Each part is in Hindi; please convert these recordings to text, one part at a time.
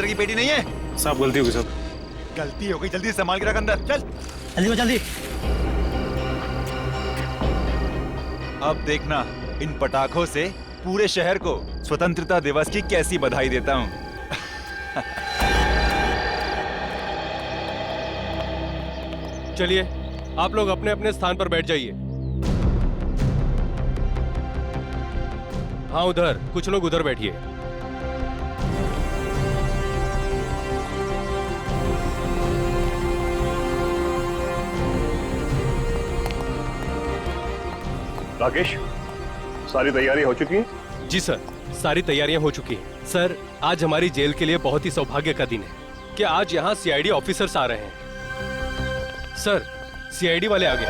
इंस्पेक्टर की बेटी नहीं है। साहब गलती हो गई साहब। गलती हो गई, जल्दी से संभाल के रख अंदर, चल जल्दी। अब देखना इन पटाखों से पूरे शहर को स्वतंत्रता दिवस की कैसी बधाई देता हूँ। चलिए आप लोग अपने अपने स्थान पर बैठ जाइए। हाँ उधर, कुछ लोग उधर बैठिए। राकेश, सारी तैयारी हो चुकी है? जी सर, सारी तैयारियां हो चुकी हैं। सर, आज हमारी जेल के लिए बहुत ही सौभाग्य का दिन है कि आज यहाँ सीआईडी ऑफिसर्स आ रहे हैं। सर, सीआईडी वाले आ गए।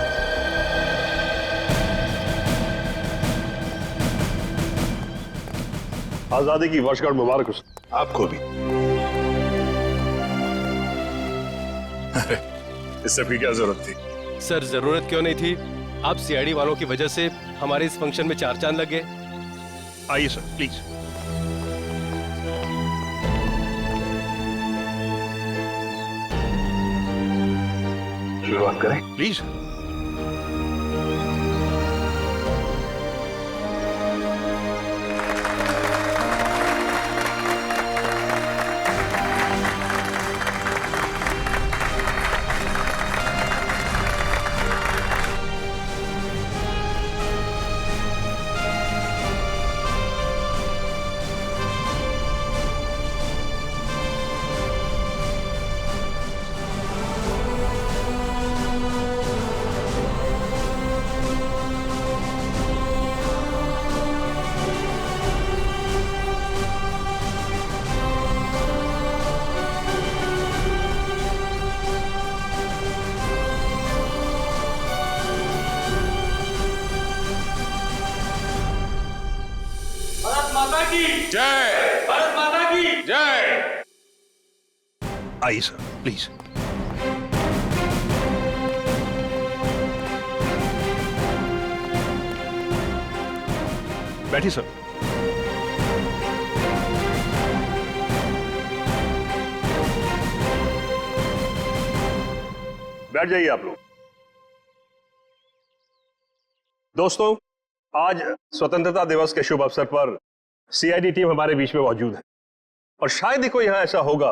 आजादी की वर्षगांठ मुबारक हो। आपको भी। अरे इससे भी क्या जरूरत थी? सर, जरूरत क्यों नहीं थी? आप सीआईडी वालों की वजह से हमारे इस फंक्शन में चार चांद लग गए। आइए सर, प्लीज। शुरुआत करें? प्लीज। जय भारत माता की जय। आइए सर, प्लीज। बैठिए सर। बैठ जाइए आप लोग। दोस्तों, आज स्वतंत्रता दिवस के शुभ अवसर पर सीआईडी टीम हमारे बीच में मौजूद है और शायद ही कोई यहां ऐसा होगा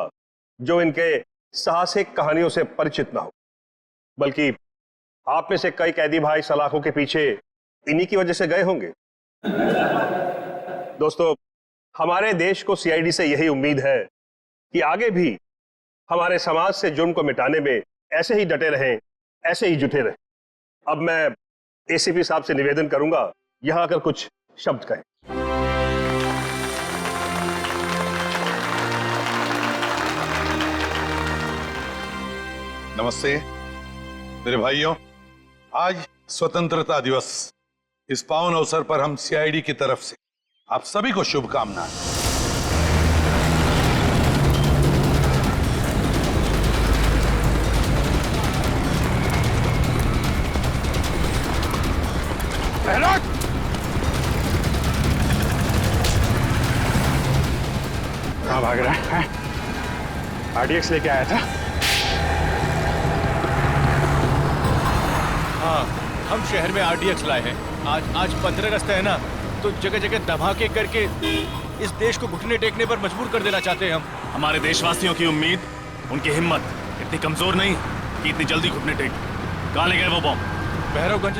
जो इनके साहसिक कहानियों से परिचित ना हो, बल्कि आप में से कई कैदी भाई सलाखों के पीछे इन्हीं की वजह से गए होंगे। दोस्तों, हमारे देश को सीआईडी से यही उम्मीद है कि आगे भी हमारे समाज से जुर्म को मिटाने में ऐसे ही डटे रहें, ऐसे ही जुटे रहें। अब मैं एसीपी साहब से निवेदन करूंगा यहां आकर कुछ शब्द कहें। नमस्ते मेरे भाइयों, आज स्वतंत्रता दिवस, इस पावन अवसर पर हम सीआईडी की तरफ से आप सभी को शुभकामनाएं। कहाँ भाग रहा है? आरडीएक्स लेके आया था। हाँ, हम शहर में आरडीएक्स लाए हैं। आज 15 अगस्त है ना, तो जगह जगह धमाके करके इस देश को घुटने टेकने पर मजबूर कर देना चाहते हैं हम। हमारे देशवासियों की उम्मीद, उनकी हिम्मत इतनी कमजोर नहीं कि इतनी जल्दी घुटने टेक। कहाँ ले गए वो बॉम्ब? भैरवगंज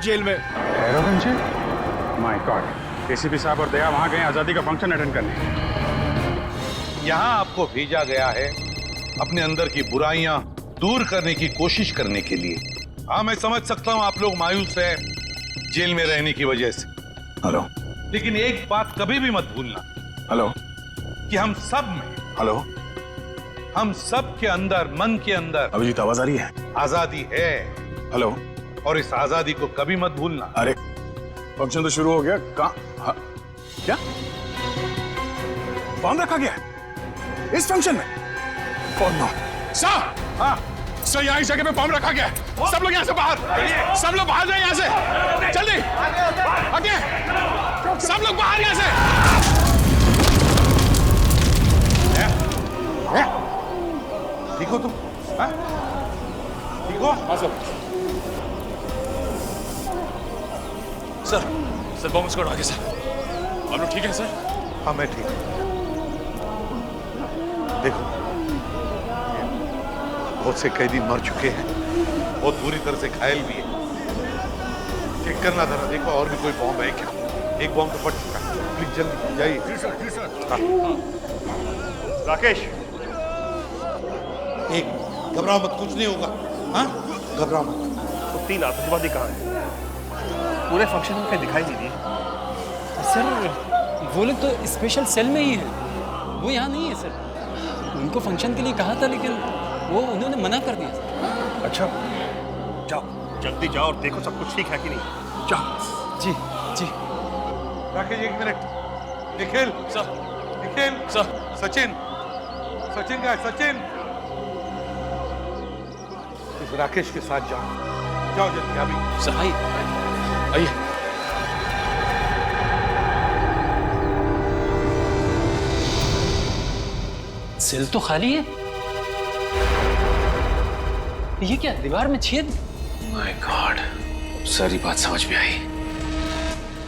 जेल में। Bhairavganj jail? My god. ACP साहब और दया वहां गए आजादी का फंक्शन अटेंड करने। यहाँ आपको भेजा गया है अपने अंदर की बुराइयां दूर करने की कोशिश करने के लिए। हाँ, मैं समझ सकता हूँ आप लोग मायूस हैं जेल में रहने की वजह से। हेलो। लेकिन एक बात कभी भी मत भूलना। हेलो। कि हम सब में, हेलो, हम सब के अंदर, मन के अंदर अभिजीत आवाज आ रही है? आजादी है। हेलो। और इस आजादी को कभी मत भूलना। अरे फंक्शन तो शुरू हो गया। क्या बॉम्ब रखा गया है इस फंक्शन में? Oh no sir. हाँ सर, यहाँ इस जगह पे बॉम्ब रखा गया है। सब लोग यहाँ से बाहर, सब लोग बाहर जाए यहाँ से, जल्दी आगे, सब लोग बाहर यहाँ से। हो तुम? हाँ? ठीक हो? हाँ सर। सर बॉम्ब स्क्वाड आ गया सर। आप लोग ठीक है सर? हाँ मैं ठीक हूँ। देखो बहुत से कैदी मर चुके हैं, बहुत बुरी तरह से घायल भी है। चेक करना था ना, देखो और भी कोई बॉम्ब है क्या? एक बॉम्ब तो फट चुका है। प्लीज जल्दी जाइए। जी सर, जी सर। हाँ। राकेश, एक घबराओ मत, कुछ नहीं होगा। हाँ घबराओ मत। तो 3 आतंकवादी कहाँ हैं? पूरे फंक्शन में कहीं दिखाई नहीं दिए। सर वो लोग तो स्पेशल सेल में ही है, वो यहाँ नहीं है सर। उनको फंक्शन के लिए कहा था लेकिन वो उन्होंने मना कर दिया। अच्छा, जाओ जल्दी जाओ और देखो सब कुछ ठीक है कि नहीं। जाओ। जी जी। राकेश एक minute. Nikhil sir. Nikhil sir. Sachin Sachin का है, सचिन इस राकेश के साथ जाओ, जाओ जल्दी अभी। सर आइए आइए। सेल तो खाली है। ये क्या, दीवार में छेद? माय गॉड, सारी बात समझ में आई।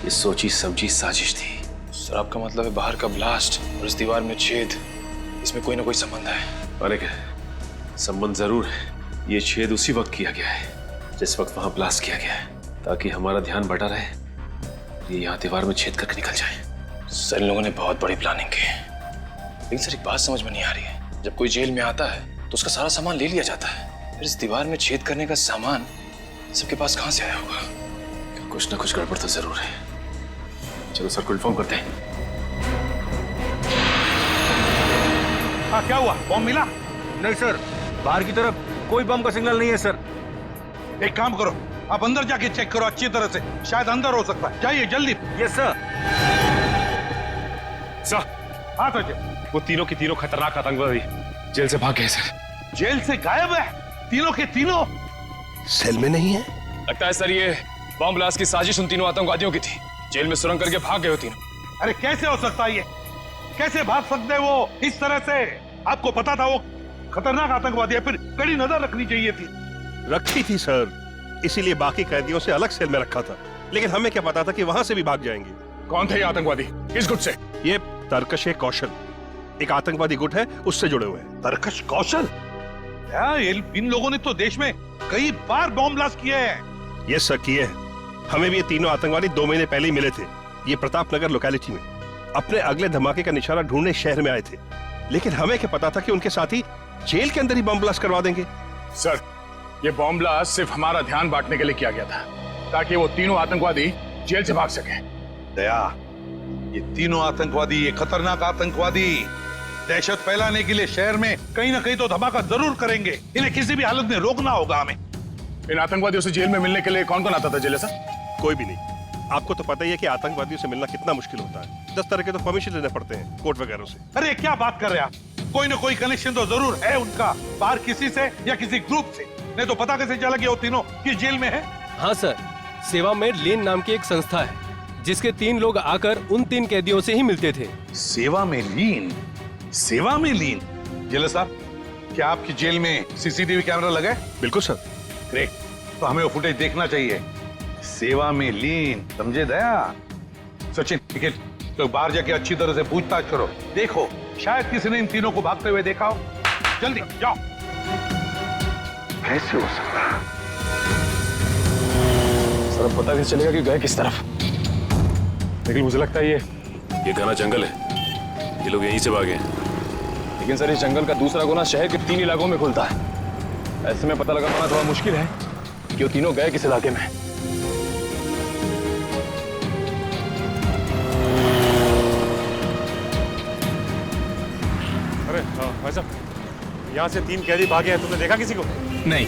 ये सोची समझी साजिश थी। सर आपका मतलब है बाहर का ब्लास्ट और इस दीवार में छेद, इसमें कोई ना कोई संबंध है। अरे क्या संबंध जरूर है। ये छेद उसी वक्त किया गया है जिस वक्त वहां ब्लास्ट किया गया है, ताकि हमारा ध्यान बटा रहे, ये यहाँ दीवार में छेद करके निकल जाए। सर इन लोगों ने बहुत बड़ी प्लानिंग की है। लेकिन सर एक बात समझ में नहीं आ रही है, जब कोई जेल में आता है तो उसका सारा सामान ले लिया जाता है, फिर इस दीवार में छेद करने का सामान सबके पास कहाँ से आया होगा? कुछ ना कुछ गड़बड़ तो जरूर है। चलो सर को इन्फॉर्म करते हैं। हाँ क्या हुआ, बॉम्ब मिला? नहीं सर, बाहर की तरफ कोई बम का सिग्नल नहीं है सर। एक काम करो, आप अंदर जाके चेक करो अच्छी तरह से, शायद अंदर हो सकता है। जाइए जल्दी। Yes sir. सर, हाँ सर, वो तीनों की तीनों खतरनाक आतंकवादी जेल से भाग गए सर। जेल से गायब है तीनों के तीनों? सेल में नहीं है? लगता है सर ये बॉम्ब ब्लास्ट की साजिश उन तीनों आतंकवादियों की थी। जेल में सुरंग करके भाग गए हो तीनों। अरे कैसे हो सकता है ये? कैसे भाग सकते हैं वो इस तरह से? आपको पता था वो खतरनाक आतंकवादी है, फिर कड़ी नजर रखनी चाहिए थी। रखी थी सर, इसीलिए बाकी कैदियों से अलग सेल में रखा था। लेकिन हमें क्या पता था कि वहां से भी भाग जाएंगे। कौन थे ये आतंकवादी, किस गुट से? ये तरकश कौशल एक आतंकवादी गुट है, उससे जुड़े हुए हैं। तरकश कौशल? इन लोगों ने तो देश में कई बार बॉम्ब ब्लास्ट किए हैं। ये सर किए हैं। हमें भी ये तीनों आतंकवादी 2 महीने पहले ही मिले थे, ये प्रताप नगर लोकेलिटी में। अपने अगले धमाके का निशाना ढूंढने शहर में आए थे, लेकिन हमें क्या पता था कि उनके साथी जेल के अंदर ही बम ब्लास्ट करवा देंगे। सर, ये बॉम्ब ब्लास्ट सिर्फ हमारा ध्यान बांटने के लिए किया गया था, ताकि वो तीनों आतंकवादी जेल से भाग सके। दया, ये तीनों आतंकवादी, ये खतरनाक आतंकवादी दहशत फैलाने के लिए शहर में कहीं ना कहीं तो धमाका जरूर करेंगे। इन्हें किसी भी हालत में रोकना होगा हमें। इन आतंकवादियों से जेल में मिलने के लिए कौन कौन आता था जेल सर? कोई भी नहीं। आपको तो पता ही है कि आतंकवादियों से मिलना कितना मुश्किल होता है। 10 तरह के तो परमिशन लेने पड़ते हैं कोर्ट वगैरह से। अरे क्या बात कर रहे हैं आप? कोई ना कोई कनेक्शन तो जरूर है उनका, बाहर किसी से या किसी ग्रुप से। नहीं तो पता कैसे चला कि वो तीनों किस जेल में है? हाँ सर, सेवा में लीन नाम की एक संस्था है, जिसके 3 लोग आकर उन 3 कैदियों से ही मिलते थे। सेवा में लीन? सेवा में लीन? जेलर साहब, क्या आपकी जेल में सीसीटीवी कैमरा लगा है? बिल्कुल सर। ग्रेट, तो हमें वो फुटेज देखना चाहिए। सेवा में लीन, समझे दया? सचिन, निखिल, तो बाहर जाके अच्छी तरह से पूछताछ करो। देखो शायद किसी ने इन तीनों को भागते हुए देखा हो। जल्दी जाओ। कैसे हो सकता है? सर अब पता कैसे चलेगा कि गए किस तरफ? लेकिन मुझे लगता है ये घना जंगल है, ये लोग यहीं से भागे हैं। लेकिन सर इस जंगल का दूसरा कोना शहर के 3 इलाकों में खुलता है। ऐसे में पता लगा पाना थोड़ा मुश्किल है कि वो तीनों गए किस इलाके में। अरे भाई साहब, यहाँ से 3 कैदी भागे हैं, तुमने देखा किसी को? नहीं।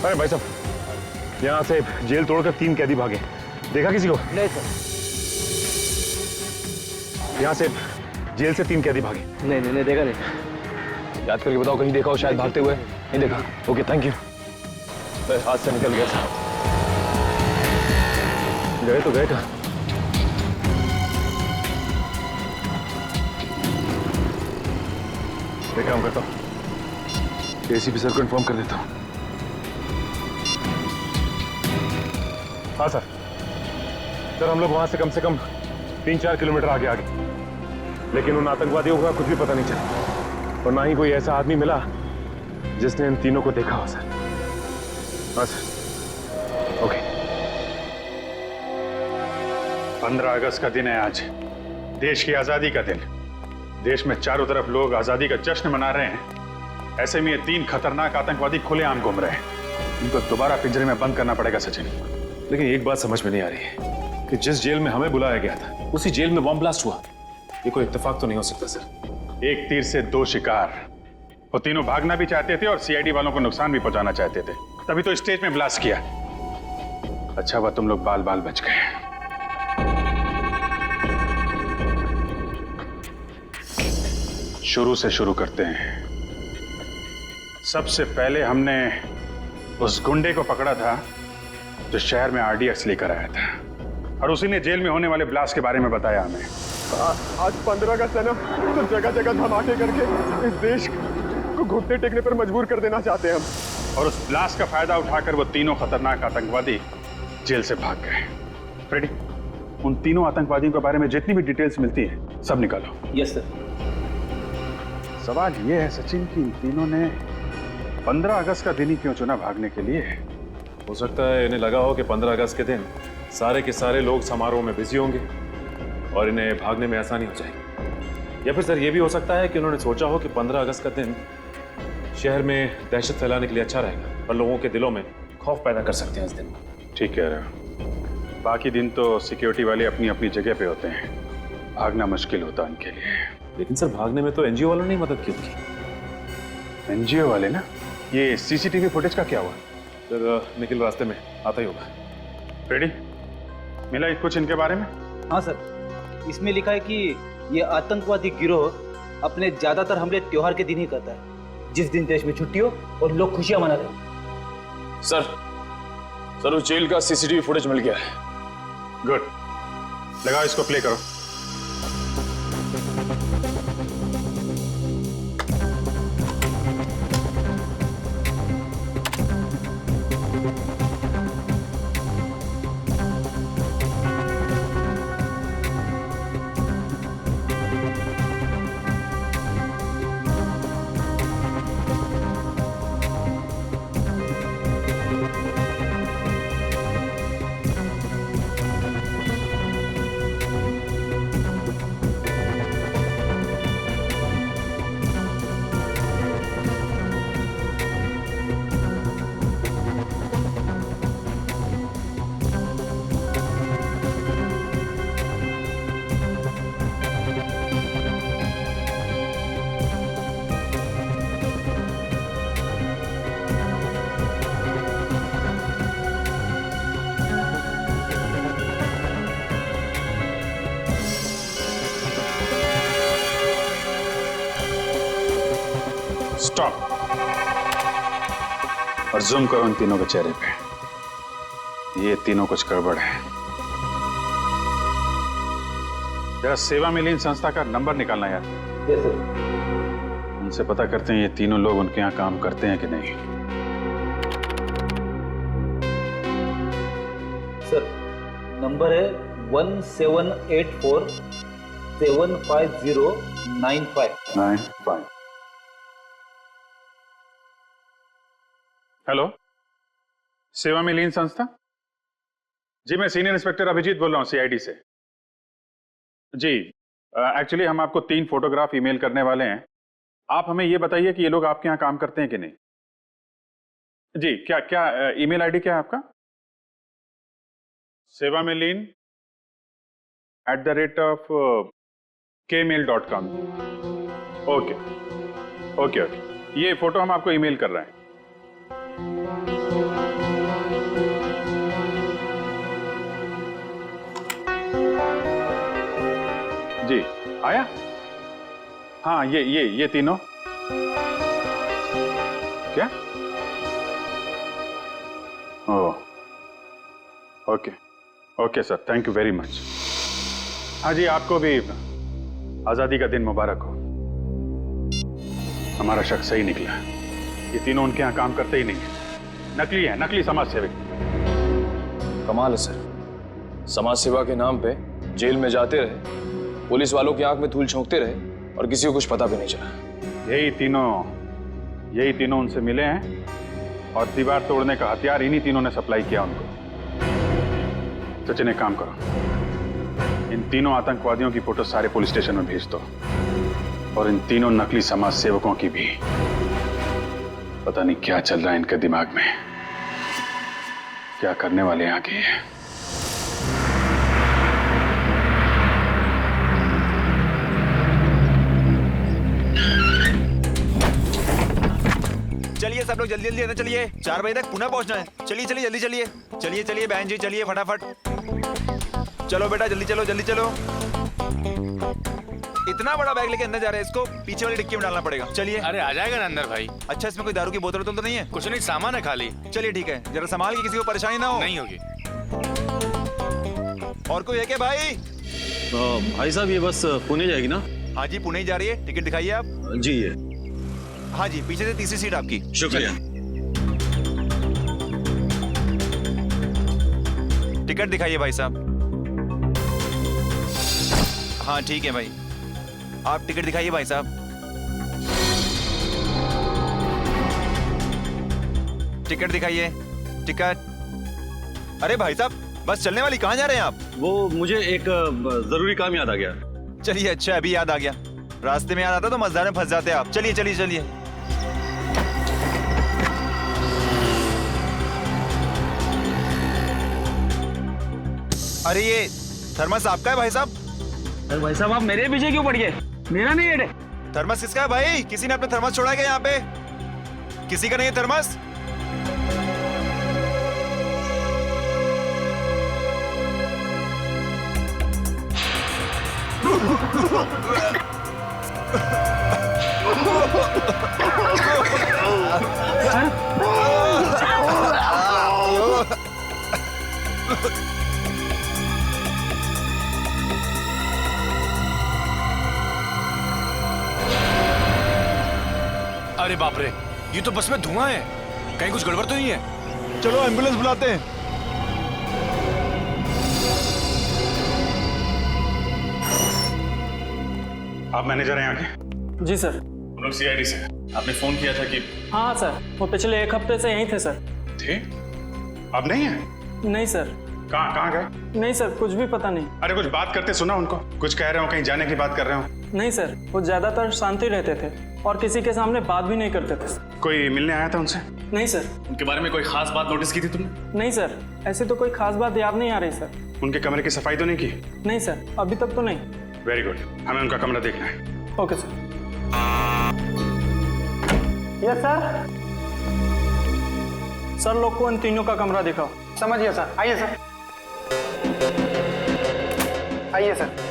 अरे भाई साहब, यहाँ से जेल तोड़कर 3 कैदी भागे, देखा किसी को? नहीं सर। यहाँ से जेल से 3 कैदी भागे। नहीं देखा नहीं। याद करके बताओ, कहीं देखा हो शायद भागते हुए? नहीं देखा। Okay thank you. हाथ से निकल गया साहब। गए तो गए कहाँ? मैं काम करता हूँ, एसीपी सर को इन्फॉर्म कर देता हूँ। हाँ सर, हम लोग वहां से कम 3-4 किलोमीटर आगे लेकिन उन आतंकवादियों का कुछ भी पता नहीं चला और ना ही कोई ऐसा आदमी मिला जिसने इन तीनों को देखा हो सर। हाँ सर, ओके। 15 अगस्त का दिन है आज, देश की आजादी का दिन। देश में चारों तरफ लोग आजादी का जश्न मना रहे हैं, ऐसे में ये 3 खतरनाक आतंकवादी खुलेआम घूम रहे हैं। इनको दोबारा पिंजरे में बंद करना पड़ेगा सचिन। लेकिन एक बात समझ में नहीं आ रही है कि जिस जेल में हमें बुलाया गया था उसी जेल में बॉम्ब ब्लास्ट हुआ। ये कोई इत्तेफाक तो नहीं हो सकता सर। एक तीर से 2 शिकार। वो तीनों भागना भी चाहते थे और सीआईडी वालों को नुकसान भी पहुंचाना चाहते थे, तभी तो स्टेज में ब्लास्ट किया। अच्छा हुआ तुम लोग बाल बाल बच गए। शुरू से शुरू करते हैं। सबसे पहले हमने उस गुंडे को पकड़ा था जो शहर में आरडीएक्स लेकर आया था और उसी ने जेल में होने वाले ब्लास्ट के बारे में बताया हमें। आज 15 अगस्त है ना, तो जगह जगह धमाके करके इस देश को घुटने टेकने पर मजबूर कर देना चाहते हैं हम। और उस ब्लास्ट का फायदा उठाकर वो तीनों खतरनाक आतंकवादी जेल से भाग गए। फ्रेडी, उन तीनों आतंकवादियों के बारे में जितनी भी डिटेल्स मिलती है सब निकालो। Yes sir. सवाल ये है सचिन कि इन तीनों ने 15 अगस्त का दिन ही क्यों चुना भागने के लिए? हो सकता है इन्हें लगा हो कि 15 अगस्त के दिन सारे के सारे लोग समारोह में बिजी होंगे और इन्हें भागने में आसानी हो जाएगी। या फिर सर ये भी हो सकता है कि उन्होंने सोचा हो कि 15 अगस्त का दिन शहर में दहशत फैलाने के लिए अच्छा रहेगा और लोगों के दिलों में खौफ पैदा कर सकते हैं इस दिन। ठीक कह रहे हो। बाकी दिन तो सिक्योरिटी वाले अपनी अपनी जगह पे होते हैं, भागना मुश्किल होता है उनके लिए। लेकिन सर भागने में तो एनजीओ वालों ने मदद की उनकी। एनजीओ वाले ना? ये सीसीटीवी फुटेज का क्या हुआ? सर निखिल रास्ते में आता ही होगा। रेडी, मिला कुछ इनके बारे में? हाँ सर, इसमें लिखा है कि ये आतंकवादी गिरोह अपने ज्यादातर हमले त्योहार के दिन ही करता है, जिस दिन देश में छुट्टी हो और लोग खुशियां मना रहे। सर उस जेल का सीसीटीवी फुटेज मिल गया है। गुड, लगाओ इसको, प्ले करो। स्टॉप और जूम करो इन तीनों के चेहरे पे। ये तीनों कुछ गड़बड़ है। जरा सेवा में लीन संस्था का नंबर निकालना यार। Yes sir. उनसे पता करते हैं ये तीनों लोग उनके यहाँ काम करते हैं कि नहीं। सर नंबर है 1784 75095। हेलो, सेवा में लीन संस्था? जी मैं सीनियर इंस्पेक्टर अभिजीत बोल रहा हूँ सीआईडी से। जी एक्चुअली हम आपको 3 फोटोग्राफ ईमेल करने वाले हैं। आप हमें ये बताइए कि ये लोग आपके यहाँ काम करते हैं कि नहीं। जी क्या क्या ईमेल आईडी क्या है आपका? सेवा में लीन @kmail.com। ओके ओके ओके, ये फोटो हम आपको ईमेल कर रहे हैं। जी आया? हाँ ये तीनों क्या? Oh okay okay sir, thank you very much. हाँ जी, आपको भी आजादी का दिन मुबारक हो। हमारा शक सही निकला। ये तीनों उनके यहाँ काम करते ही नहीं है, नकली है, नकली समाज सेवक। कमाल है सर, समाज सेवा के नाम पे जेल में जाते रहे, पुलिस वालों की आंख में धूल झोंकते रहे और किसी को कुछ पता भी नहीं चला। यही तीनों उनसे मिले हैं और दीवार तोड़ने का हथियार इन्हीं तीनों ने सप्लाई किया उनको। सचिन एक काम करो, इन तीनों आतंकवादियों की फोटो सारे पुलिस स्टेशन में भेज दो और इन तीनों नकली समाज सेवकों की भी। पता नहीं क्या चल रहा है इनके दिमाग में, क्या करने वाले हैं आगे। चलिए सब लोग जल्दी जल्दी अंदर चलिए, 4 बजे तक पुनः पहुंचना है। चलिए चलिए जल्दी चलिए, चलिए चलिए बहन जी चलिए फटाफट। चलो बेटा जल्दी चलो जल्दी चलो। इतना बड़ा बैग लेके अंदर जा रहे हैं, इसको पीछे वाली डिक्की में डालना पड़ेगा। चलिए। अरे आ जाएगा ना अंदर भाई। अच्छा इसमें कोई दारू की बोतल तो नहीं है? कुछ नहीं, सामान है खाली। चलिए ठीक है, जरा संभाल के, किसी को परेशानी ना हो। नहीं होगी। और कोई है क्या भाई? भाई साहब ये बस पुणे जाएगी ना? हाँ जी पुणे ही जा रही है, टिकट दिखाइए आप। जी ये। हाँ जी पीछे से तीसरी सीट आपकी। शुक्रिया। टिकट दिखाइए भाई साहब। हाँ ठीक है भाई, आप टिकट दिखाइए भाई साहब। टिकट दिखाइए, टिकट। अरे भाई साहब बस चलने वाली, कहाँ जा रहे हैं आप? वो मुझे एक जरूरी काम याद आ गया। चलिए अच्छा अभी याद आ गया, रास्ते में याद आता तो मजदार में फंस जाते आप। चलिए चलिए चलिए। अरे ये थर्मस आपका है भाई साहब? अरे भाई साहब आप मेरे पीछे क्यों पड़ गए? मेरा नहीं है। थर्मस किसका है भाई? किसी ने अपना थर्मस छोड़ा क्या यहाँ पे? किसी का नहीं है थर्मस? अरे बाप रे, ये तो बस में धुआं है, कहीं कुछ गड़बड़ तो नहीं है? चलो एम्बुलेंस बुलाते हैं। आप मैनेजर हैं यहाँ के? जी सर। हम लोग सीआईडी से। आपने फोन किया था कि? हाँ सर, वो पिछले 1 हफ्ते से यहीं थे सर। थे? अब नहीं है? नहीं सर। कहाँ गए? नहीं सर, कुछ भी पता नहीं। अरे कुछ बात करते सुना उनको, कुछ कह रहे हो, कहीं जाने की बात कर रहे हो? नहीं सर, वो ज्यादातर शांति रहते थे और किसी के सामने बात भी नहीं करते थे। कोई मिलने आया था उनसे? नहीं सर। उनके बारे में कोई खास बात नोटिस की थी तुमने? नहीं सर, ऐसी तो कोई खास बात याद नहीं आ रही सर। उनके कमरे की सफाई तो नहीं की? नहीं सर, अभी तक तो नहीं। वेरी गुड, हमें उनका कमरा देखना है। Okay sir. Yes sir. Sir लोग को इन तीनों का कमरा दिखाओ। समझ गया सर, आइए सर। आइए सर।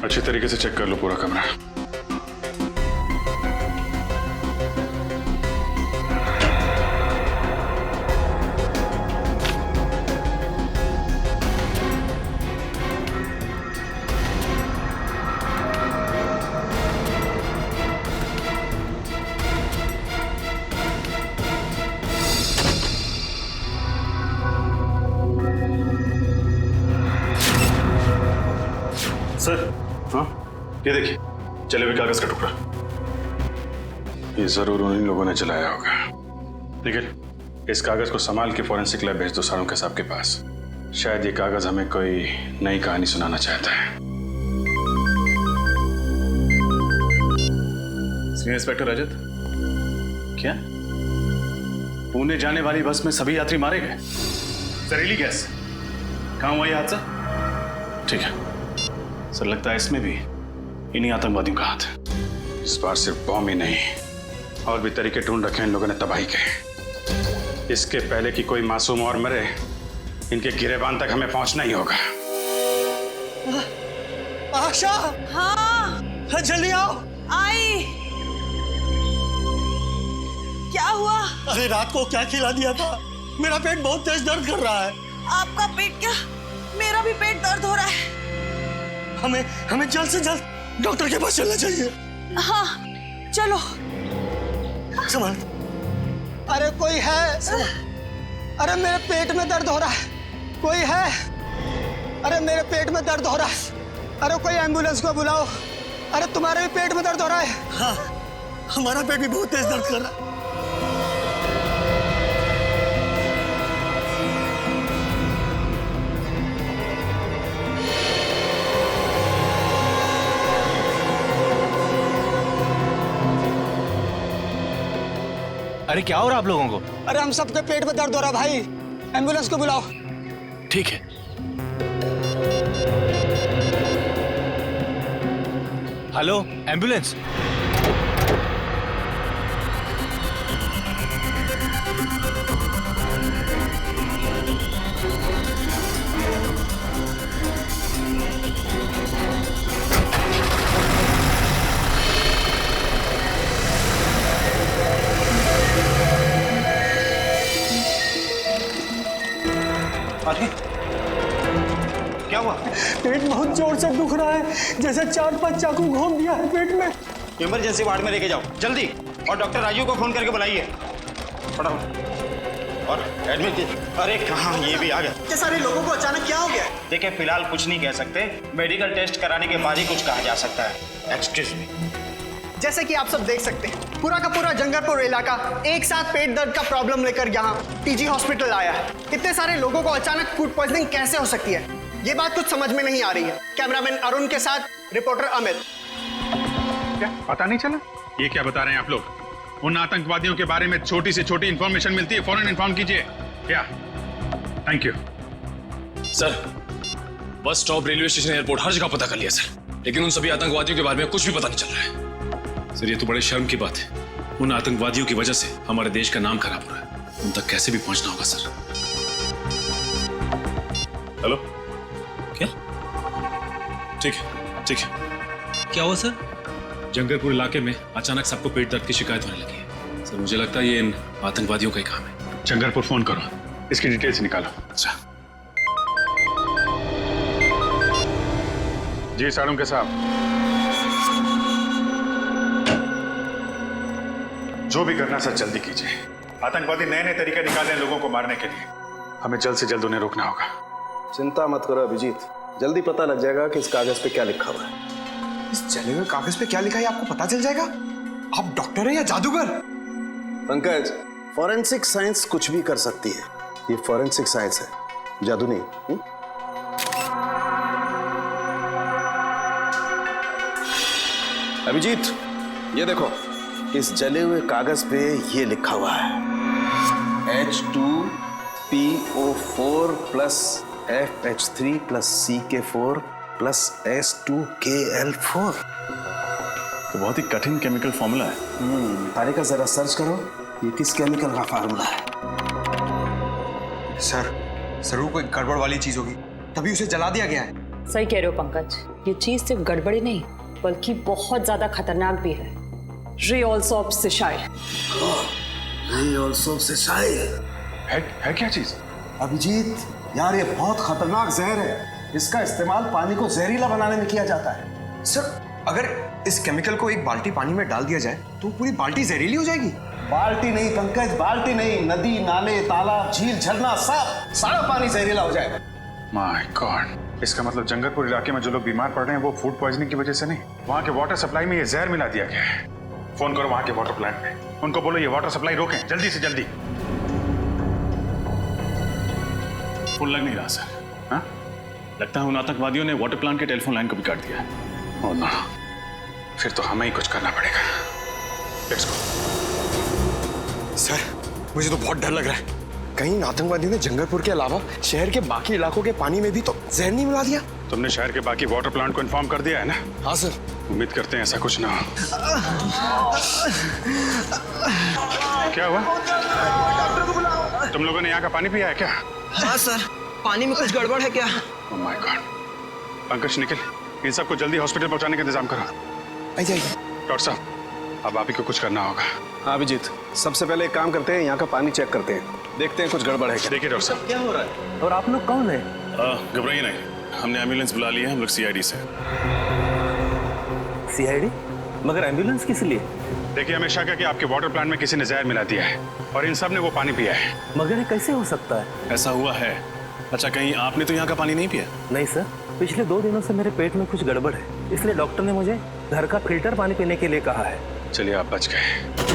अच्छी तरीके से चेक कर लो पूरा कमरा। सर, हाँ ये देखिए, जले हुए कागज का टुकड़ा। ये जरूर उन्हीं लोगों ने जलाया होगा। निखिल, इस कागज को संभाल के फॉरेंसिक लैब भेज दो सारुंके साहब के पास। शायद ये कागज हमें कोई नई कहानी सुनाना चाहता है। सीनियर इंस्पेक्टर रजत, क्या पुणे जाने वाली बस में सभी यात्री मारे गए? जहरीली गैस, कहाँ हुआ ये हादसा? ठीक है सर, लगता है इसमें भी इन्हीं आतंकवादियों का हाथ है। इस बार सिर्फ बॉम्ब ही नहीं, और भी तरीके ढूंढ रखे हैं इन लोगों ने तबाही के। इसके पहले कि कोई मासूम और मरे, इनके गिरेबान तक हमें पहुंचना ही होगा। आशा, हाँ जल्दी आओ। आई। क्या हुआ? अरे रात को क्या खिला दिया था? मेरा पेट बहुत तेज दर्द कर रहा है। आपका पेट क्या? मेरा भी पेट दर्द हो रहा है। हमें हमें जल्द से जल्द डॉक्टर के पास चलना चाहिए। हाँ चलो। संभाल। अरे कोई है? अरे मेरे पेट में दर्द हो रहा है, कोई है? अरे मेरे पेट में दर्द हो रहा है, अरे कोई एम्बुलेंस को बुलाओ। अरे तुम्हारे भी पेट में दर्द हो रहा है? हाँ, हमारा पेट भी बहुत तेज दर्द कर रहा है। अरे क्या हो रहा है आप लोगों को? अरे हम सबके पेट में दर्द हो रहा है भाई, एम्बुलेंस को बुलाओ। ठीक है। Hello ambulance. क्या हुआ? पेट बहुत जोर से दुख रहा है, जैसे 4-5 चाकू घोंप दिया है पेट में। इमरजेंसी वार्ड में लेके जाओ जल्दी, और डॉक्टर राजू को फोन करके बुलाइए फटाफट और एडमिट कीजिए। अरे कहाँ, ये भी आ गया। इतने सारे लोगों को अचानक क्या हो गया? देखिए फिलहाल कुछ नहीं कह सकते, मेडिकल टेस्ट कराने के बाद ही कुछ कहा जा सकता है। Excuse me. जैसे कि आप सब देख सकते हैं, पूरा का पूरा जंगलपुर इलाका एक साथ पेट दर्द का प्रॉब्लम लेकर यहाँ टीजी हॉस्पिटल आया है। इतने सारे लोगों को अचानक फूड पॉइजनिंग कैसे हो सकती है, ये बात कुछ समझ में नहीं आ रही है। कैमरामैन अरुण के साथ रिपोर्टर अमित। क्या पता नहीं चला? ये क्या बता रहे हैं आप लोग? उन आतंकवादियों के बारे में छोटी से छोटी इंफॉर्मेशन मिलती है, फौरन इन्फॉर्म कीजिए। क्या? Thank you sir, bus stop, railway station, airport, हर जगह पता कर लिया सर, लेकिन उन सभी आतंकवादियों के बारे में कुछ भी पता नहीं चल रहा है। सर ये तो बड़े शर्म की बात है, उन आतंकवादियों की वजह से हमारे देश का नाम खराब हो रहा है, उन तक कैसे भी पहुंचना होगा सर। हेलो, क्या? ठीक है। क्या हुआ सर? जंगलपुर इलाके में अचानक सबको पेट दर्द की शिकायत होने लगी है सर। मुझे लगता है ये इन आतंकवादियों का ही काम है। जंगलपुर फोन करो, इसकी डिटेल्स निकालो। अच्छा जी साड़ू साहब, जो भी करना सर जल्दी कीजिए। आतंकवादी नए नए तरीके निकाले हैं लोगों को मारने के लिए, हमें जल्द से जल्द उन्हें रोकना होगा। चिंता मत करो अभिजीत, जल्दी पता लग जाएगा कि इस कागज पे क्या लिखा हुआ है। इस जले हुए कागज पे क्या लिखा है आपको पता चल जाएगा। आप डॉक्टर हैं या जादूगर? पंकज, फॉरेंसिक साइंस कुछ भी कर सकती है, ये फॉरेंसिक साइंस है, जादू नहीं। अभिजीत, ये देखो, इस जले हुए कागज पे ये लिखा हुआ है H2PO4 plus FH3 plus CK4 plus S2KL4। तो बहुत ही कठिन केमिकल फॉर्मूला है। तारे का जरा सर्च करो, ये किस केमिकल का फार्मूला है। सर, जरूर कोई गड़बड़ वाली चीज होगी, तभी उसे जला दिया गया है। सही कह रहे हो पंकज, ये चीज सिर्फ गड़बड़ी नहीं बल्कि बहुत ज्यादा खतरनाक भी है। रियोल्सोप सिशाइल। रियोल्सोप सिशाइल है क्या चीज? अभिजीत यार, ये बहुत खतरनाक जहर है, इसका इस्तेमाल पानी को जहरीला बनाने में किया जाता है। सर, अगर इस केमिकल को एक बाल्टी पानी में डाल दिया जाए तो पूरी बाल्टी जहरीली हो जाएगी। बाल्टी नहीं पंकज, बाल्टी नहीं, नदी, नाले, तालाब, झील, झरना, सब सारा पानी जहरीला हो जाएगा। माय गॉड, इसका मतलब जंगलपुर इलाके में जो लोग बीमार पड़ रहे हैं वो फूड पॉइजनिंग की वजह से नहीं, वहाँ के वाटर सप्लाई में ये जहर मिला दिया गया है। फोन करो वहाँ के वाटर प्लांट में, उनको बोलो ये वाटर सप्लाई रोकें जल्दी से जल्दी। फोन लग नहीं रहा सर। हाँ, लगता है उन आतंकवादियों ने वाटर प्लांट के टेलीफोन लाइन को भी काट दिया है। ओह नो, फिर तो हमें ही कुछ करना पड़ेगा। Let's go. सर, मुझे तो बहुत डर लग रहा है, कहीं आतंकवादियों ने जंगलपुर के अलावा शहर के बाकी इलाकों के पानी में भी तो जहर नहीं मिला दिया। तुमने शहर के बाकी वाटर प्लांट को इन्फॉर्म कर दिया है ना? हाँ सर। उम्मीद करते हैं ऐसा कुछ ना हो। क्या हुआ? डॉक्टर को बुलाओ। तुम लोगों ने यहाँ का पानी पिया है क्या? हाँ सर, पानी में कुछ गड़बड़ है क्या? Oh my God. Pankaj, Nikhil, इन सबको जल्दी हॉस्पिटल पहुंचाने का इंतजाम करो। आइए। डॉक्टर साहब, अब आप ही को कुछ करना होगा। हाँ अभिजीत, सबसे पहले एक काम करते हैं, यहाँ का पानी चेक करते हैं, देखते हैं कुछ गड़बड़ है क्या। देखिए डॉक्टर साहब। क्या हो रहा है? और आप लोग कौन है? घबराइए नहीं, हमने एम्बुलेंस बुला ली है, हम लोग सीआईडी से। सीआईडी? मगर एम्बुलेंस किस लिए? देखिए, हमें शक है कि आपके वाटर प्लांट में किसी ने जहर मिला दिया है और इन सब ने वो पानी पिया है। मगर ये कैसे हो सकता है? ऐसा हुआ है। अच्छा, कहीं आपने तो यहाँ का पानी नहीं पिया? नहीं सर, पिछले 2 दिनों से मेरे पेट में कुछ गड़बड़ है, इसलिए डॉक्टर ने मुझे घर का फिल्टर पानी पीने के लिए कहा है। चलिए, आप बच गए।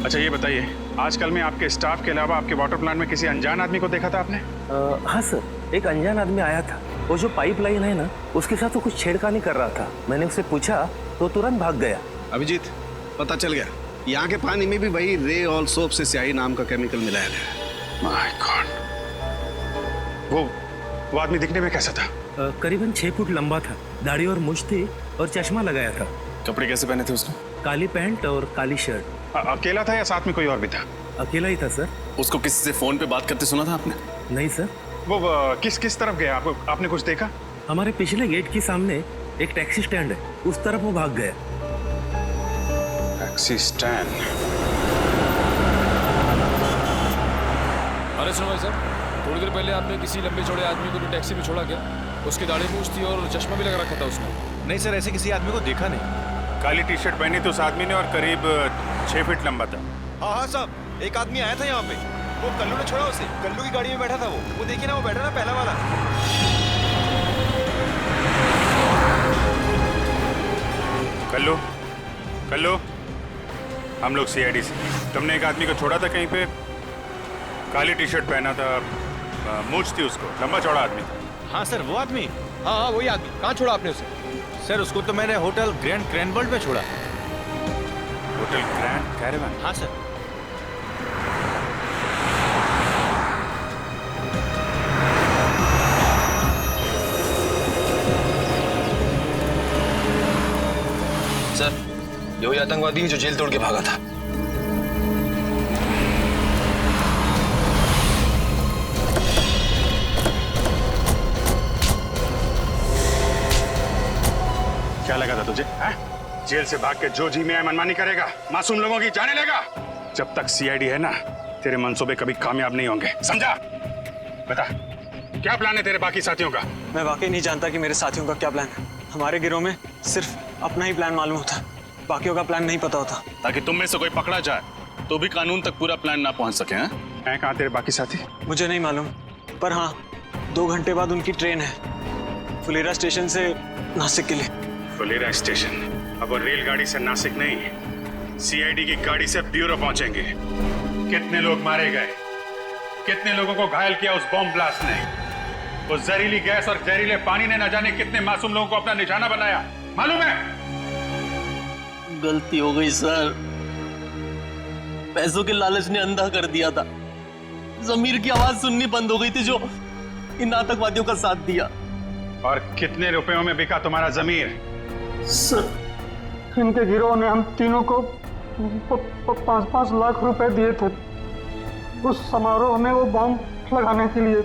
अच्छा, ये बताइए, आजकल में आपके स्टाफ के अलावा आपके वाटर प्लांट में किसी अनजान आदमी को देखा था आपने? हाँ सर, एक अनजान आदमी आया था। वो जो पाइपलाइन है ना, उसके साथ वो कुछ छेड़खानी कर रहा था। मैंने उससे पूछा तो तुरंत भाग गया। अभिजीत, पता चल गया, यहाँ के पानी में भी वही रे ऑल सोप से स्याही नाम का केमिकल मिलाया गया। My God. वो आदमी दिखने में कैसा था? करीबन 6 फुट लंबा था, दाढ़ी और मूंछ थी और चश्मा लगाया था। कपड़े कैसे पहने थे उसने? काली पैंट और काली शर्ट। अकेला था या साथ में कोई और भी था? अकेला ही था सर। उसको किसी से फोन पे बात करते सुना था आपने? नहीं सर। वो किस तरफ गया? आपने कुछ देखा? हमारे पिछले गेट के सामने एक टैक्सी स्टैंड है, उस तरफ वो भाग गया। Taxi stand? अरे सुनो भाई साहब, थोड़ी देर पहले आपने किसी लंबे चौड़े आदमी को टैक्सी में छोड़ा क्या? उसकी दाढ़ी मूंछ थी और चश्मा भी लगा रखा था उसने। नहीं सर, ऐसे किसी आदमी को देखा नहीं। काली टी शर्ट पहनी थी उस आदमी ने और करीब 6 फीट लंबा था। हाँ साहब, एक आदमी आया था यहाँ पे, वो कल्लू ने छोड़ा उसे। कल्लू की गाड़ी में बैठा था वो देखिए ना, वो बैठा ना पहला वाला। कल्लू, कल्लू, हम लोग सीआईडी से। तुमने एक आदमी को छोड़ा था कहीं पे, काली टी शर्ट पहना था, मूंछ थी उसको, लंबा चौड़ा आदमी था। हाँ सर, वो आदमी। हाँ, वही आदमी। कहाँ छोड़ा आपने उसे? सर, उसको तो मैंने होटल ग्रैंड कैरवान में छोड़ा। Hotel grand caravan? हाँ सर। सर, ये वही आतंकवादी है जो जेल तोड़ के भागा था। क्या लगा था तुझे? जेल से भाग के जो जी में मनमानी करेगा, मासूम लोगों की जाने लेगा। जब तक सीआईडी है ना, तेरे मंसूबे कभी कामयाब नहीं होंगे, समझा? बता, क्या प्लान है तेरे बाकी साथियों का? मैं वाकई नहीं जानता कि मेरे साथियों का क्या प्लान है। हमारे गिरोह में सिर्फ अपना ही प्लान मालूम होता, बाकियों का प्लान नहीं पता होता। ताकि तुम में से कोई पकड़ा जाए तो भी कानून तक पूरा प्लान ना पहुंच सके। हैं कहाँ तेरे बाकी साथी? मुझे नहीं मालूम, पर हाँ, 2 घंटे बाद उनकी ट्रेन है, फुलेरा स्टेशन से नासिक के लिए। फुलेरा स्टेशन? अब वो रेलगाड़ी से नासिक नहीं, सीआईडी की गाड़ी से ब्यूरो पहुंचेंगे। कितने लोग मारे गए, कितने लोगों को घायल किया उस बॉम्ब ब्लास्ट ने। वो जहरीली गैस और जहरीले पानी ने न जाने कितने मासूम लोगों को अपना निशाना बनाया, मालूम है? गलती हो गई सर, पैसों के लालच ने अंधा कर दिया था। जमीर की आवाज सुननी बंद हो गई थी जो इन आतंकवादियों का साथ दिया। और कितने रुपयों में बिका तुम्हारा जमीर? सर, इनके गिरोह ने हम तीनों को 5-5 लाख रुपए दिए थे उस समारोह में वो बॉम्ब लगाने के लिए।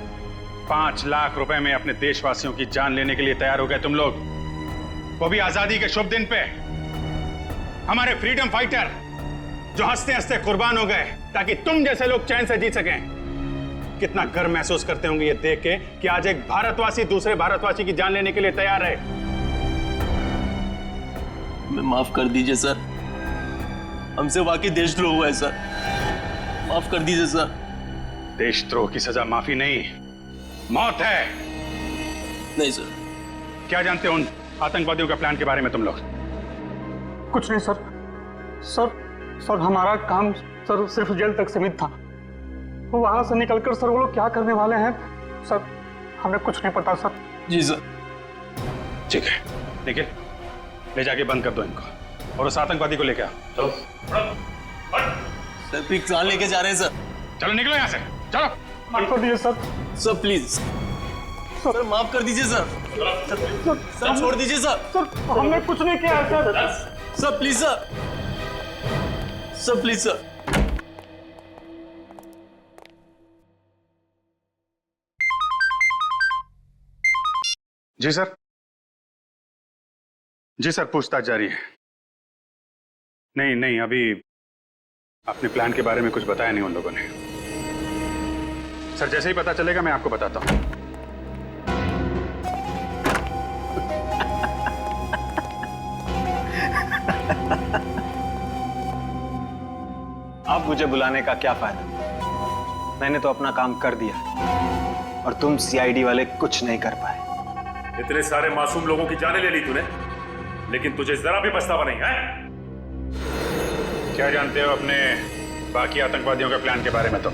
5 लाख रुपए में अपने देशवासियों की जान लेने के लिए तैयार हो गए तुम लोग, वो भी आजादी के शुभ दिन पे। हमारे फ्रीडम फाइटर जो हंसते हंसते कुर्बान हो गए ताकि तुम जैसे लोग चैन से जी सकें। कितना गर्व महसूस करते होंगे ये देख के कि आज एक भारतवासी दूसरे भारतवासी की जान लेने के लिए तैयार है। मैं माफ कर दीजिए सर, हमसे वाकई देशद्रोह हुआ है सर, माफ कर दीजिए सर। देशद्रोह की सजा माफी नहीं, मौत है। नहीं सर। क्या जानते हो उन आतंकवादियों का प्लान के बारे में तुम लोग? कुछ नहीं सर। सर हमारा काम सर सिर्फ जेल तक सीमित था। वो वहां से निकलकर सर वो लोग क्या करने वाले हैं सर, हमें कुछ नहीं पता सर। जी सर। ठीक है, निखिल ले जाके बंद कर दो इनको और उस आतंकवादी को लेके आओ। चलो सर, पिक्स लेके जा रहे हैं सर। चलो निकलो यहाँ से, चलो। माफ कर दीजिए सर। सर प्लीज सर, माफ कर दीजिए सर। सर छोड़ दीजिए सर। सर हमने कुछ नहीं किया है sir. Sir please sir. Sir please sir. जी सर। जी सर, पूछताछ जारी है। नहीं नहीं, अभी अपने प्लान के बारे में कुछ बताया नहीं उन लोगों ने। सर जैसे ही पता चलेगा मैं आपको बताता हूं। अब मुझे बुलाने का क्या फायदा? मैंने तो अपना काम कर दिया और तुम सीआईडी वाले कुछ नहीं कर पाए। इतने सारे मासूम लोगों की जानें ले ली तूने, लेकिन तुझे जरा भी पछतावा नहीं है? क्या जानते हो अपने बाकी आतंकवादियों के प्लान के बारे में? तो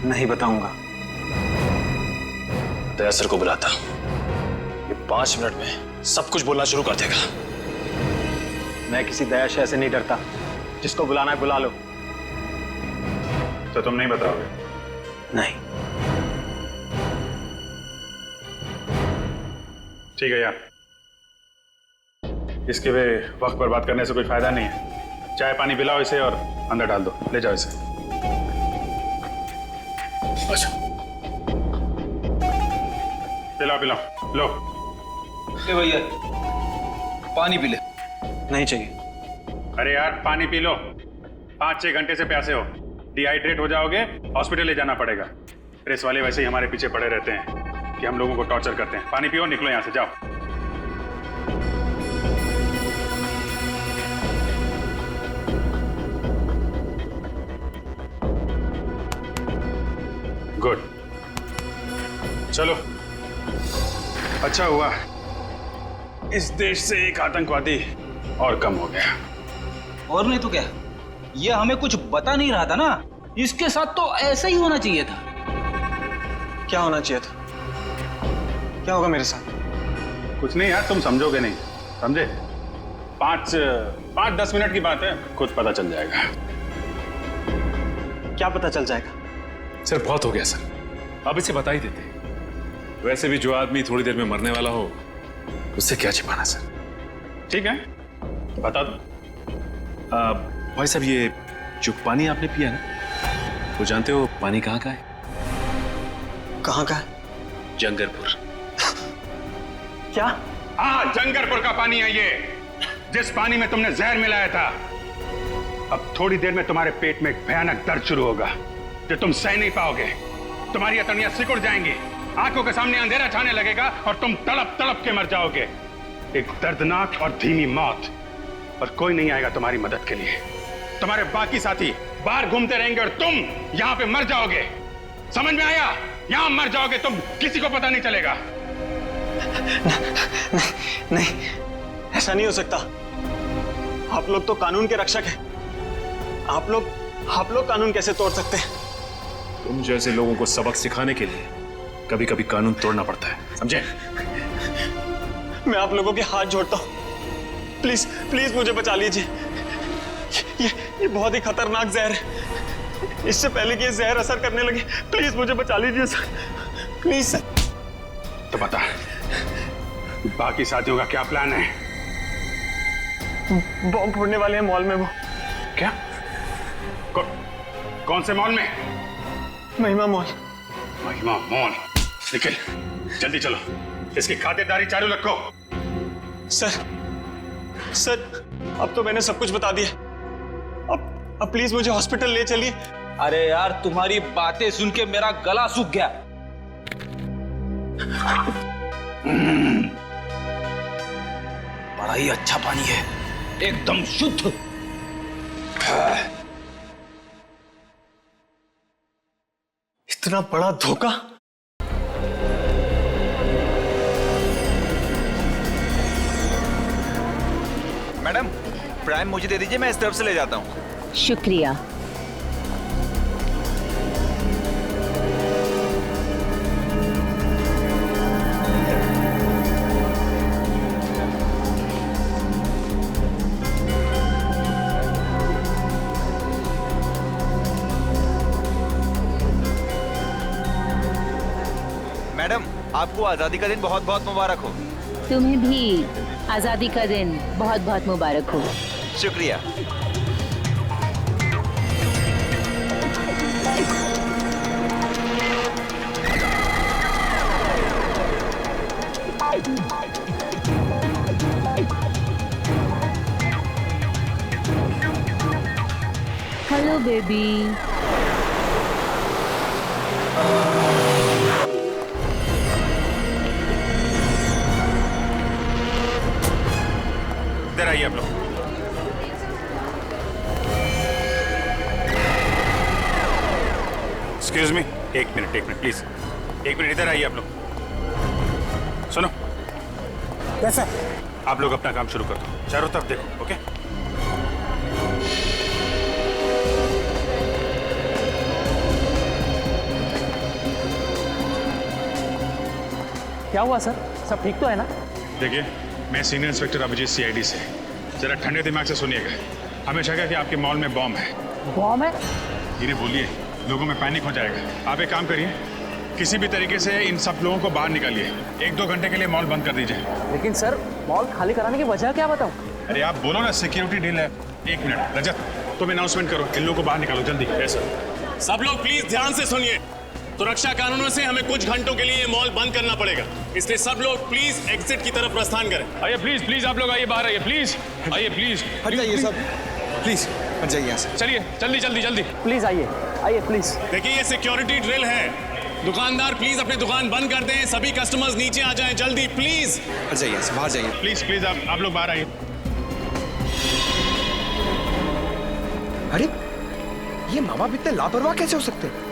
नहीं बताऊंगा। दया सर को बुलाता, ये 5 मिनट में सब कुछ बोलना शुरू कर देगा। मैं किसी दया शय से नहीं डरता, जिसको बुलाना है बुला लो। तो तुम नहीं बताओगे? नहीं। ठीक है यार, इसके वे वक्त पर बात करने से कोई फायदा नहीं है। चाय पानी पिलाओ इसे और अंदर डाल दो, ले जाओ इसे। अच्छा, पिलाओ पिलाओ, लो। ले भैया, पानी पी ले। नहीं चाहिए। अरे यार पानी पी लो, 5-6 घंटे से प्यासे हो, डिहाइड्रेट हो जाओगे, हॉस्पिटल ले जाना पड़ेगा। प्रेस वाले वैसे ही हमारे पीछे पड़े रहते हैं कि हम लोगों को टॉर्चर करते हैं। पानी पियो, निकलो यहां से, जाओ। गुड, चलो। अच्छा हुआ इस देश से एक आतंकवादी और कम हो गया। और नहीं तो क्या, ये हमें कुछ बता नहीं रहा था ना, इसके साथ तो ऐसा ही होना चाहिए था। क्या होना चाहिए था? क्या होगा मेरे साथ? कुछ नहीं यार, तुम समझोगे नहीं, समझे? 5-10 मिनट की बात है, खुद पता चल जाएगा। क्या पता चल जाएगा? सर बहुत हो गया सर, अब इसे बता ही देते। वैसे भी जो आदमी थोड़ी देर में मरने वाला हो, उससे क्या छिपाना सर। ठीक है, बता दो। भाई साहब, ये जो पानी आपने पिया ना, वो जानते हो पानी कहाँ का है? कहाँ का है? जंगरपुर। क्या? हाँ, जंगरपुर का पानी है ये, जिस पानी में तुमने जहर मिलाया था। अब थोड़ी देर में तुम्हारे पेट में एक भयानक दर्द शुरू होगा जो तुम सह नहीं पाओगे। तुम्हारी अतड़ियां सिकुड़ जाएंगी, आंखों के सामने अंधेरा छाने लगेगा और तुम तड़प तड़प के मर जाओगे। एक दर्दनाक और धीमी मौत, और कोई नहीं आएगा तुम्हारी मदद के लिए। तुम्हारे बाकी साथी बाहर घूमते रहेंगे और तुम यहां पे मर जाओगे। समझ में आया? यहां मर जाओगे तुम, किसी को पता नहीं चलेगा। नहीं, ऐसा नहीं हो सकता। आप लोग तो कानून के रक्षक हैं। आप लोग कानून कैसे तोड़ सकते हैं? तुम जैसे लोगों को सबक सिखाने के लिए कभी कभी कानून तोड़ना पड़ता है, समझे? मैं आप लोगों के हाथ जोड़ता हूं, प्लीज प्लीज मुझे बचा लीजिए। ये बहुत ही खतरनाक जहर है। इससे पहले कि ये जहर असर करने लगे, प्लीज मुझे बचा लीजिए सर, प्लीज सर। तो बता, बाकी साथियों का क्या प्लान है? बॉम्ब फोड़ने वाले हैं मॉल में वो। क्या? कौन से मॉल में? महिमा मॉल। महिमा मॉल? निकल, जल्दी चलो, इसकी खातिरदारी चालू रखो। सर, अब तो मैंने सब कुछ बता दिया। अब प्लीज मुझे हॉस्पिटल ले चलिए। अरे यार, तुम्हारी बातें सुन के मेरा गला सूख गया। बड़ा ही अच्छा पानी है, एकदम शुद्ध। इतना बड़ा धोखा। मैडम, प्राइम मुझे दे दीजिए, मैं इस तरफ से ले जाता हूँ। शुक्रिया। मैडम, आपको आजादी का दिन बहुत बहुत मुबारक हो। तुम्हें भी आजादी का दिन बहुत बहुत मुबारक हो। शुक्रिया। Hello baby. इधर आइए आप लोग। एक्सक्यूज मी, एक मिनट प्लीज, एक मिनट इधर आइए आप लोग। सुनो, कैसा आप लोग अपना काम शुरू कर दो, चारों तरफ देखो। ओके, क्या हुआ सर? सब ठीक तो है ना? देखिए, मैं सीनियर इंस्पेक्टर अभिजीत सीआईडी से। जरा ठंडे दिमाग से सुनिएगा। हमें शक है कि आपके मॉल में बॉम्ब है। बॉम्ब है? धीरे बोलिए, लोगों में पैनिक हो जाएगा। आप एक काम करिए, किसी भी तरीके से इन सब लोगों को बाहर निकालिए। 1-2 घंटे के लिए मॉल बंद कर दीजिए। लेकिन सर, मॉल खाली कराने की वजह क्या बताऊं? अरे आप बोलो ना, सिक्योरिटी डील है। 1 मिनट, रजत तुम अनाउंसमेंट करो, इन लोगों को बाहर निकालो जल्दी। सर, सब लोग प्लीज ध्यान से सुनिए। सुरक्षा कारणों से हमें कुछ घंटों के लिए मॉल बंद करना पड़ेगा, इसलिए सब लोग प्लीज एग्जिट की तरफ प्रस्थान करें। आइए प्लीज आप लोग आइए, बाहर आइए प्लीज, आइए प्लीज। हट जाइए सब, प्लीज हट जाइए यहाँ से। चलिए जल्दी प्लीज आइए प्लीज। देखिए, ये सिक्योरिटी ड्रिल है। दुकानदार प्लीज अपनी दुकान बंद कर दें, सभी कस्टमर्स नीचे आ जाएं जल्दी प्लीज। हट जाइए यहाँ से, बाहर जाइए प्लीज आप लोग बाहर आइए। अरे ये मामा भी इतने लापरवाह कैसे हो सकते हैं?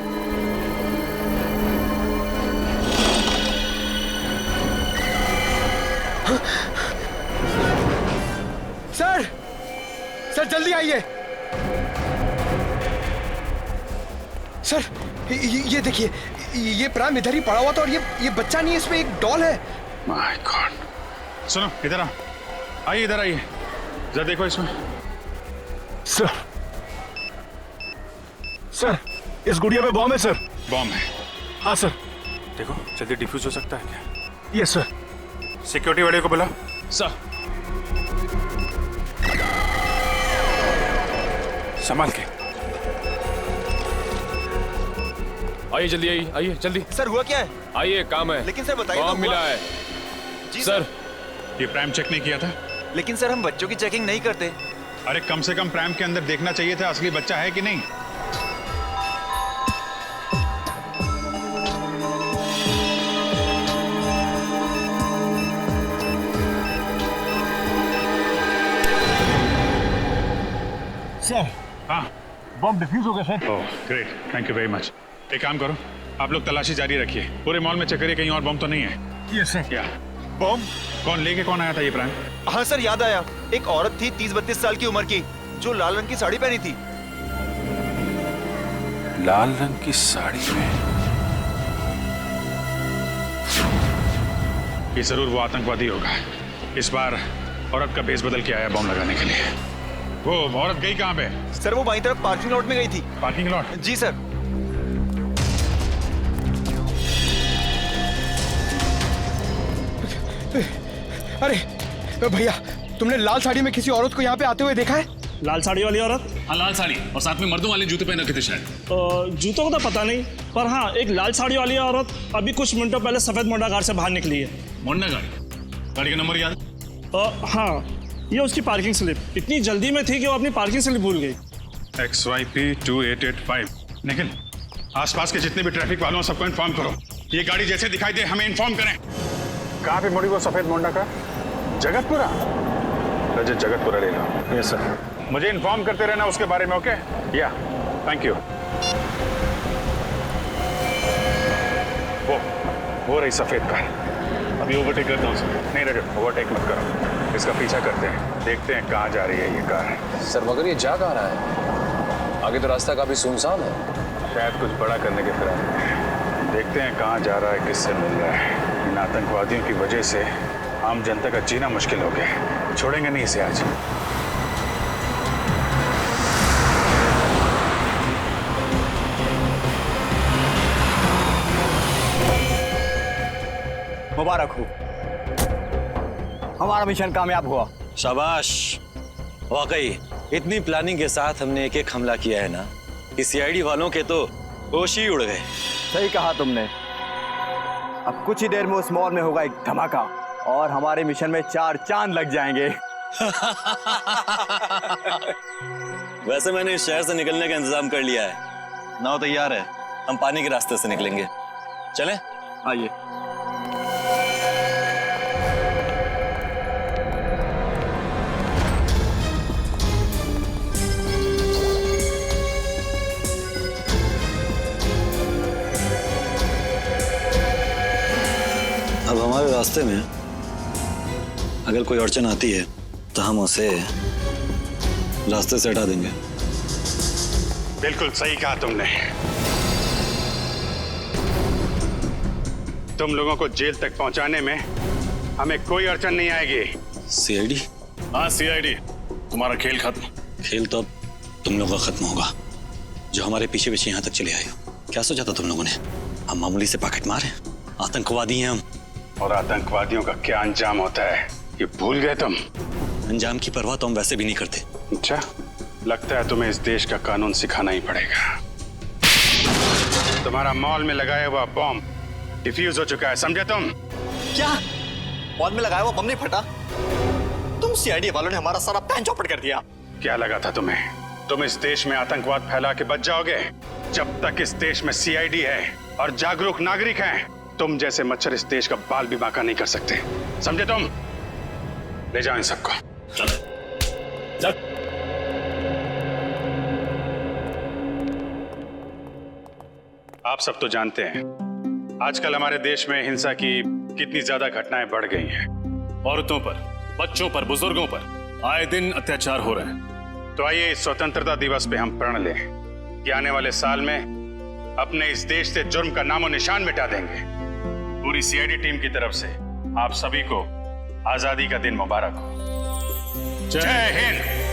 सर जल्दी आइए। सर ये देखिए, ये प्राइम इधर ही पड़ा हुआ था और ये बच्चा नहीं है, इसमें एक डॉल है। My God. सुनो, इधर आइए इधर आइए, जरा देखो इसमें। सर इस गुड़िया में बॉम्ब है सर। बॉम्ब है? हाँ सर। देखो जल्दी डिफ्यूज हो सकता है क्या? Yes sir. सिक्योरिटी वाले को बुलाओ। सर, संभाल के आइए जल्दी, आइए जल्दी। सर हुआ क्या है? आइए, काम है। लेकिन सर बताइए, बॉम्ब मिला है। जी सर, ये प्राइम चेक नहीं किया था? लेकिन सर हम बच्चों की चेकिंग नहीं करते। अरे कम से कम प्राइम के अंदर देखना चाहिए था असली बच्चा है कि नहीं। सर, हाँ, बॉम्ब डिफ्यूज हो गया sir. Oh great, thank you very much. एक काम करो, आप लोग तलाशी जारी रखिए, पूरे मॉल में चेक करिए कहीं और बॉम्ब तो नहीं है। Yes sir. क्या बॉम्ब? कौन आया था ये प्राइम? हाँ सर, याद आया, एक औरत थी 30-32 साल की उम्र की, जो लाल रंग की साड़ी पहनी थी। लाल रंग की साड़ी में? ये जरूर वो आतंकवादी होगा। इस बार औरत का भेष बदल के आया बॉम्ब लगाने के लिए। वो औरत गई कहाँ पे? सर वो बाईं तरफ पार्किंग लॉट में गई थी। Parking lot? जी सर। अरे भैया, तुमने लाल साड़ी में किसी औरत को यहाँ पे आते हुए देखा है? लाल साड़ी वाली औरत? हाँ, लाल साड़ी और साथ में मर्दों वाले जूते पहन रखे थे शायद। जूतों को तो पता नहीं, पर हाँ, एक लाल साड़ी वाली औरत अभी कुछ मिनटों पहले सफेद मोंडा कार से बाहर निकली है। मोंडा गाड़ी का नंबर याद? हाँ, ये उसकी पार्किंग स्लिप। इतनी जल्दी में थी कि वो अपनी पार्किंग स्लिप भूल गई। XYP 2885। निखिल, आसपास के जितने भी ट्रैफिक वालों सबको इन्फॉर्म करो। ये गाड़ी जैसे दिखाई दे हमें इन्फॉर्म करें। कहाँ पे मुड़ी वो सफेद मोंडा का? जगतपुरा? रजत, जगतपुरा ले लो। Yes sir. मुझे इन्फॉर्म करते रहना उसके बारे में, ओके? या, थैंक यू। वो रही सफेद कार। अभी ओवरटेक करता हूँ उसे। नहीं रजत, ओवरटेक मत करो, इसका पीछा करते हैं, देखते हैं कहाँ जा रही है ये कार। सर मगर ये जा कहाँ रहा है? आगे तो रास्ता काफी सुनसान है। शायद कुछ बड़ा करने के फिराक में है। देखते हैं कहाँ जा रहा है, किससे मिल रहा है। इन आतंकवादियों की वजह से आम जनता का जीना मुश्किल हो गया। छोड़ेंगे नहीं इसे आज। मुबारक हो, हमारा मिशन कामयाब हुआ। शाबाश। वाकई इतनी प्लानिंग के साथ हमने एक हमला किया है ना कि सीआईडी वालों के तो होश ही उड़ गए। सही कहा तुमने। अब कुछ ही देर में उस मॉल में होगा एक धमाका और हमारे मिशन में 4 चांद लग जाएंगे। वैसे मैंने इस शहर से निकलने का इंतजाम कर लिया है। नाव तैयार है, हम पानी के रास्ते से निकलेंगे। चलें? आइए। अब हमारे रास्ते में अगर कोई अड़चन आती है तो हम उसे रास्ते से हटा देंगे। बिल्कुल सही कहा तुमने। तुम लोगों को जेल तक पहुंचाने में हमें कोई अड़चन नहीं आएगी। सीआईडी? हाँ सीआईडी, तुम्हारा खेल खत्म। खेल तो अब तुम लोगों का खत्म होगा, जो हमारे पीछे पीछे यहाँ तक चले आए हो। क्या सोचा था तुम लोगों ने? हम मामूली से पॉकेट मार हैं? आतंकवादी हैं हम। और आतंकवादियों का क्या अंजाम होता है ये भूल गए तुम? अंजाम की परवाह तो हम वैसे भी नहीं करते। अच्छा, लगता है तुम्हें इस देश का कानून सिखाना ही पड़ेगा। तुम्हारा मॉल में लगाया हुआ बॉम्ब डिफ्यूज हो चुका है, समझे तुम? क्या मॉल में लगाया हुआ बम नहीं फटा? तुम सीआईडी वालों ने हमारा सारा प्लान चौपट कर दिया। क्या लगा था तुम्हें? तुम इस देश में आतंकवाद फैला के बच जाओगे? जब तक इस देश में सीआईडी है और जागरूक नागरिक हैं, तुम जैसे मच्छर इस देश का बाल भी बांका नहीं कर सकते, समझे तुम? ले जाओ इन सबको। चल। आप सब तो जानते हैं आजकल हमारे देश में हिंसा की कितनी ज्यादा घटनाएं बढ़ गई हैं। औरतों पर, बच्चों पर, बुजुर्गों पर आए दिन अत्याचार हो रहे हैं। तो आइए इस स्वतंत्रता दिवस पे हम प्रण लें कि आने वाले साल में अपने इस देश से जुर्म का नामो निशान मिटा देंगे। पूरी सीआईडी टीम की तरफ से आप सभी को आजादी का दिन मुबारक हो। जय हिंद।